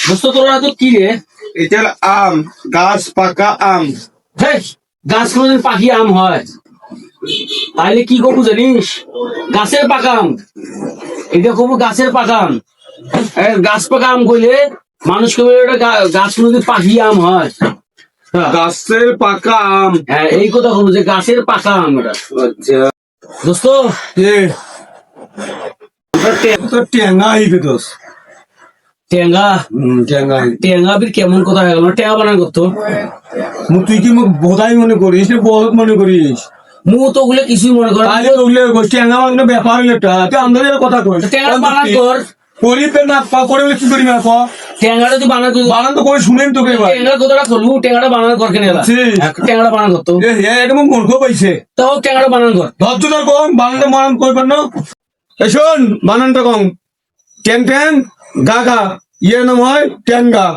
দোস্ত তোরা তো কি রে? এটা আম, গাছ পাকা আম। হেই, গাছ কোনদিন পাখি আম হয়? তাইলে কি করবো জানিস? গাছের পাকা আম। এটা করবো গাছের পাকা আম। গাছ পাকা আম কইলে মানুষ কবে গাছ কোনদিন পাখি আম হয়? হ্যাঁ, গাছের পাকা আম। হ্যাঁ, এই কথা বলবো যে গাছের পাকা আম এটা। আচ্ছা, দোস্ত এ তো টেঙ্গা হইবে দোষ। টেঙ্গা টেঙ্গা টেঙ্গা বীর কেমন কথা হয়ে গেল? টেঙ্গা বানান করতো তুই কি মোক বোধাই মনে করিস না বহুত মনে করিস? মু তো ওগুলো কিছুই মনে কর তাহলে ওগুলো টেঙ্গা বানানো ব্যাপার হলো এটা। তুই আমাদের কথা কই টেঙ্গা বানান কর। করিবে না করে কি করি না ক টেঙ্গাটা তুই বানান কর। বানান তো করে শুনেন তোকে এবার। টেঙ্গার কথাটা করবো, টেঙ্গাটা বানান কর কেন? টেঙ্গাটা বানান করতো এটা মোক মূর্খ পাইছে। তাও টেঙ্গাটা বানান কর। ধৈর্য ধর কম বানানটা বানান করবেন না। এই শোন বানানটা কম। ট্যাং ট্যাং গা গা ইয়ে নাম হয় ট্যাঙ্গা।